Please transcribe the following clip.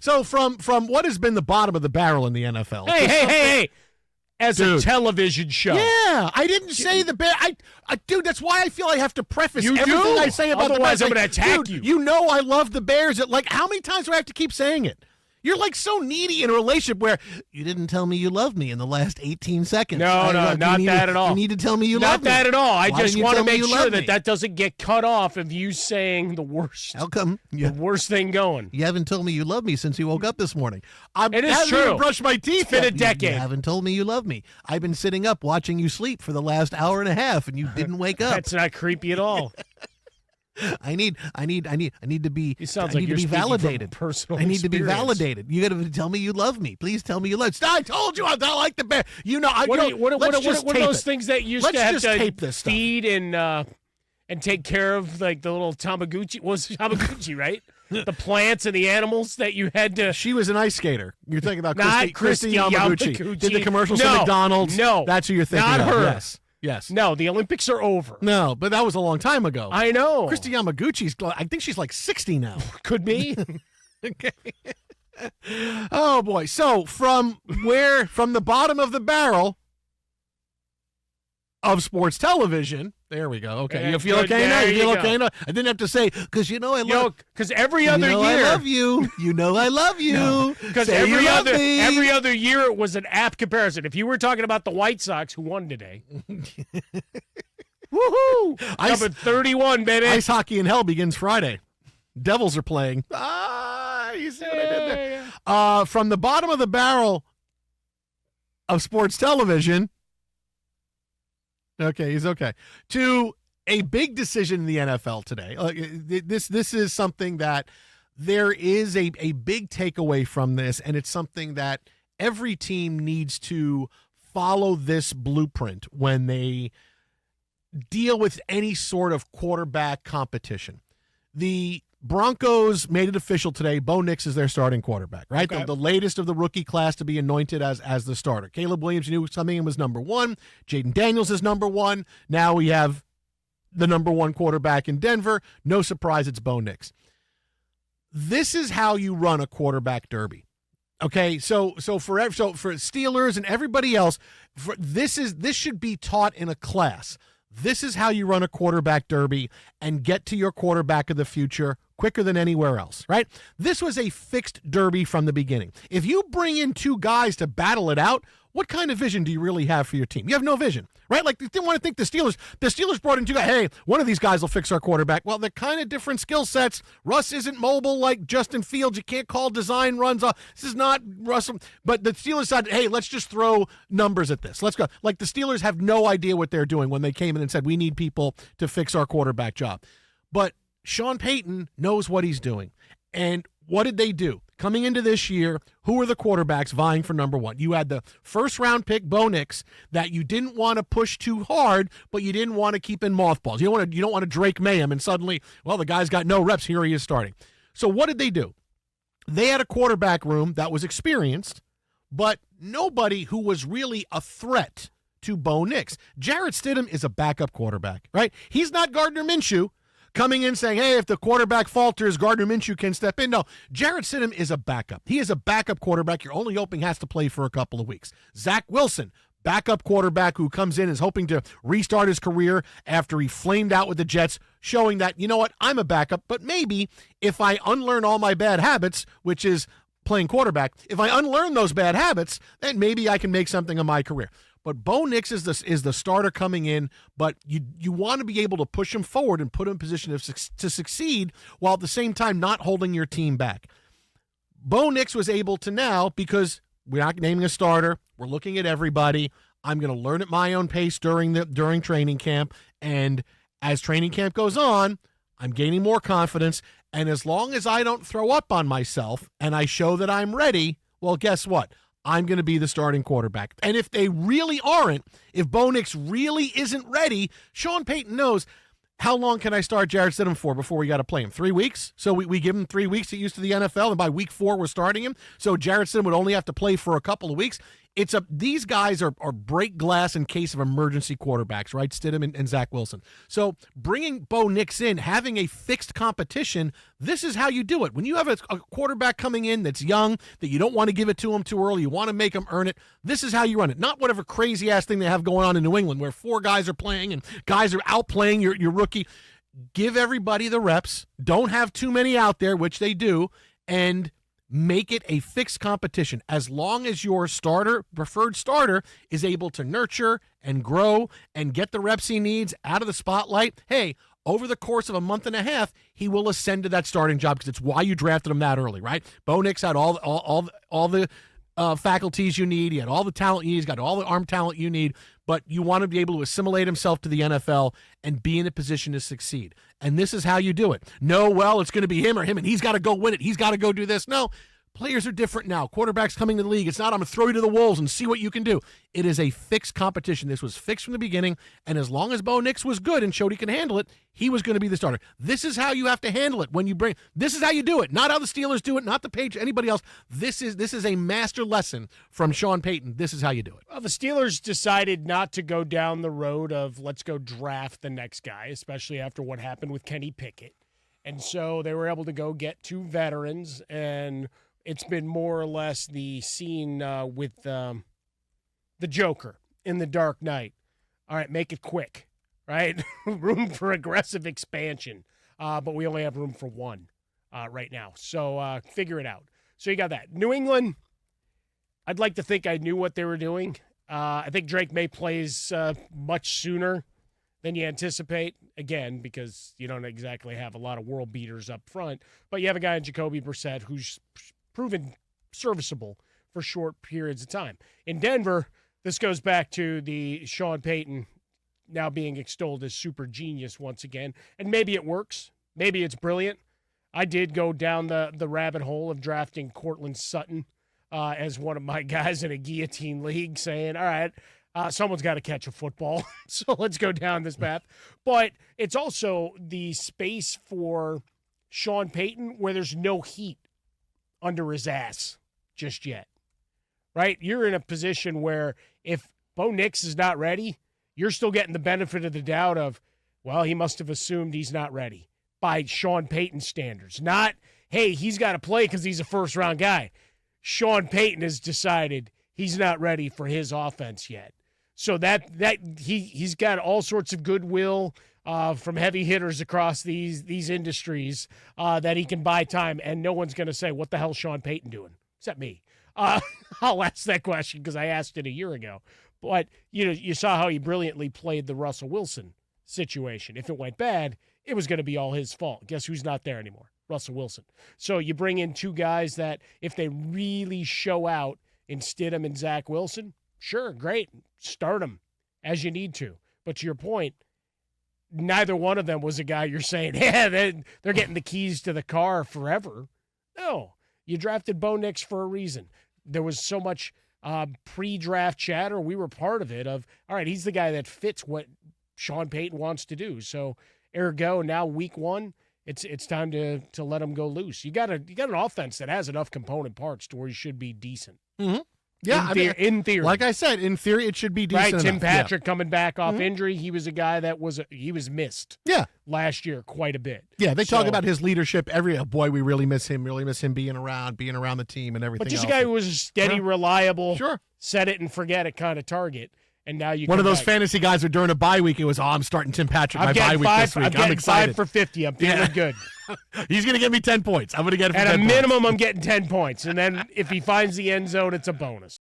So from what has been the bottom of the barrel in the NFL. Hey. As Dude. a television show. Yeah, I didn't say the Bears. Dude, that's why I feel I have to preface You everything do. I say about Otherwise, the Bears. I'm going to attack Dude, you. You know I love the Bears. How many times do I have to keep saying it? You're like so needy in a relationship where you didn't tell me you loved me in the last 18 seconds. No, not that at all. You need to tell me you love me. Not that at all. I Why just didn't you want to tell me make you sure love that me? that doesn't get cut off of you saying the worst. How come? The worst thing going. You haven't told me you love me since you woke up this morning. It is haven't true. even brushed my teeth. It's been yet. a decade. You haven't told me you love me. I've been sitting up watching you sleep for the last hour and a half, and you didn't wake up. That's not creepy at all. I need to be. It sounds I like need you're to be speaking from validated. personal I need to be experience. validated. You got to tell me you love me. Please tell me you love. I told you I don't like the Bears. You know. What are those things that you used Let's to have just to tape this stuff. feed and take care of, like the little Tamagotchi? Was Tamagotchi, right? The plants and the animals that you had to. She was an ice skater. You're thinking about Not Christy Christy Yamaguchi. Yamaguchi. Did the commercials No, for McDonald's? no, That's who you're thinking not of. her. Yes. No, the Olympics are over. No, but that was a long time ago. I know. Christy Yamaguchi's. I think she's like 60 now. Could be. Okay. Oh boy. So from the bottom of the barrel of sports television. There we go. Okay. You feel okay now? You feel okay now? I didn't have to say, because I love because every other year. I love you. You know I love you. Because Say you love me. every other year it was an apt comparison. If you were talking about the White Sox, who won today. Woohoo! Number 31, baby. Ice hockey in hell begins Friday. Devils are playing. You see what I did there? From the bottom of the barrel of sports television. Okay, he's okay. To a big decision in the NFL today. This is something that there is a big takeaway from this, and it's something that every team needs to follow this blueprint when they deal with any sort of quarterback competition. The Broncos made it official today. Bo Nix is their starting quarterback, right? Okay. The latest of the rookie class to be anointed as the starter. Caleb Williams, you knew coming in, was number one. Jaden Daniels is number one. Now we have the number one quarterback in Denver. No surprise, it's Bo Nix. This is how you run a quarterback derby. Okay, so for Steelers and everybody else, this should be taught in a class. This is how you run a quarterback derby and get to your quarterback of the future quicker than anywhere else, right? This was a fixed derby from the beginning. If you bring in two guys to battle it out, what kind of vision do you really have for your team? You have no vision, right? Like, you didn't want to think the Steelers brought in two guys. Hey, one of these guys will fix our quarterback. Well, they're kind of different skill sets. Russ isn't mobile like Justin Fields. You can't call design runs off. This is not Russell. But the Steelers said, hey, let's just throw numbers at this. Let's go. Like, the Steelers have no idea what they're doing when they came in and said, we need people to fix our quarterback job. But Sean Payton knows what he's doing. And what did they do? Coming into this year, who were the quarterbacks vying for number one? You had the first-round pick, Bo Nix, that you didn't want to push too hard, but you didn't want to keep in mothballs. You don't want to Drake May him, and suddenly, well, the guy's got no reps. Here he is starting. So what did they do? They had a quarterback room that was experienced, but nobody who was really a threat to Bo Nix. Jarrett Stidham is a backup quarterback, right? He's not Gardner Minshew, coming in saying, hey, if the quarterback falters, Gardner Minshew can step in. No, Jarrett Stidham is a backup. He is a backup quarterback. You're only hoping has to play for a couple of weeks. Zach Wilson, backup quarterback who comes in, is hoping to restart his career after he flamed out with the Jets, showing that, you know what, I'm a backup, but maybe if I unlearn all my bad habits, which is playing quarterback, if I unlearn those bad habits, then maybe I can make something of my career. But Bo Nix is the starter coming in, but you want to be able to push him forward and put him in position to succeed while at the same time not holding your team back. Bo Nix was able to now, because we're not naming a starter, we're looking at everybody. I'm going to learn at my own pace during training camp, and as training camp goes on, I'm gaining more confidence, and as long as I don't throw up on myself and I show that I'm ready, well, guess what? I'm going to be the starting quarterback. And if they really aren't, if Bo Nix really isn't ready, Sean Payton knows, how long can I start Jarrett Stidham for before we got to play him? 3 weeks? So we give him 3 weeks to get used to the NFL, and by week 4 we're starting him. So Jarrett Stidham would only have to play for a couple of weeks. these guys are break glass in case of emergency quarterbacks, right? Stidham and Zach Wilson. So bringing Bo Nix in, having a fixed competition, this is how you do it. When you have a quarterback coming in that's young, that you don't want to give it to him too early, you want to make him earn it, this is how you run it. Not whatever crazy-ass thing they have going on in New England where 4 guys are playing and guys are outplaying your rookie. Give everybody the reps. Don't have too many out there, which they do, and make it a fixed competition. As long as your preferred starter, is able to nurture and grow and get the reps he needs out of the spotlight, hey, over the course of a month and a half, he will ascend to that starting job because it's why you drafted him that early, right? Bo Nix had all the faculties you need. He had all the talent you need. He's got all the arm talent you need. But you want to be able to assimilate himself to the NFL and be in a position to succeed. And this is how you do it. No, well, it's going to be him, and he's got to go win it. He's got to go do this. No, players are different now. Quarterbacks coming to the league. It's not, I'm going to throw you to the wolves and see what you can do. It is a fixed competition. This was fixed from the beginning, and as long as Bo Nix was good and showed he can handle it, he was going to be the starter. This is how you have to handle it when you bring – this is how you do it. Not how the Steelers do it, not the Patriots, anybody else. This is a master lesson from Sean Payton. This is how you do it. Well, the Steelers decided not to go down the road of let's go draft the next guy, especially after what happened with Kenny Pickett. And so they were able to go get 2 veterans, and it's been more or less the scene with the Joker in The Dark Knight. All right, make it quick, right? Room for aggressive expansion, but we only have room for 1 right now. So figure it out. So you got that. New England, I'd like to think I knew what they were doing. I think Drake May plays much sooner than you anticipate, again, because you don't exactly have a lot of world beaters up front. But you have a guy in Jacoby Brissett who's proven serviceable for short periods of time. In Denver, this goes back to the Sean Payton now being extolled as super genius once again. And maybe it works. Maybe it's brilliant. I did go down the rabbit hole of drafting Cortland Sutton as one of my guys in a guillotine league, saying, all right, someone's got to catch a football, so let's go down this path. But it's also the space for Sean Payton where there's no heat under his ass just yet, right? You're in a position where if Bo Nix is not ready, you're still getting the benefit of the doubt of, well, he must have assumed he's not ready by Sean Payton standards. Not, hey, he's got to play because he's a first-round guy. Sean Payton has decided he's not ready for his offense yet. So that he's got all sorts of goodwill from heavy hitters across these industries that he can buy time, and no one's going to say, what the hell's Sean Payton doing? Except me. I'll ask that question because I asked it a year ago. But you saw how he brilliantly played the Russell Wilson situation. If it went bad, it was going to be all his fault. Guess who's not there anymore? Russell Wilson. So you bring in 2 guys that if they really show out in Stidham and Zach Wilson, sure, great. Start them as you need to. But to your point, neither one of them was a guy you're saying, yeah, they're getting the keys to the car forever. No, you drafted Bo Nix for a reason. There was so much pre-draft chatter. We were part of it of, all right, he's the guy that fits what Sean Payton wants to do. So ergo, now week 1, it's time to let him go loose. You got an offense that has enough component parts to where you should be decent. Mm-hmm. Yeah, in theory. Like I said, in theory, it should be decent. Right, Tim enough. Patrick coming back off injury. He was a guy that was missed. Yeah, last year quite a bit. Yeah, they talk about his leadership. Boy, we really miss him. Really miss him being around the team and everything. But just else. a guy who was a steady, reliable, sure, set it and forget it kind of target. And now you one of those fantasy guys who during a bye week it was, I'm starting Tim Patrick my bye week this week. I'm excited. 5 for 50. I'm feeling good. He's going to give me 10 points. I'm going to get it for at 10 a minimum. points. I'm getting 10 points, and then if he finds the end zone, it's a bonus.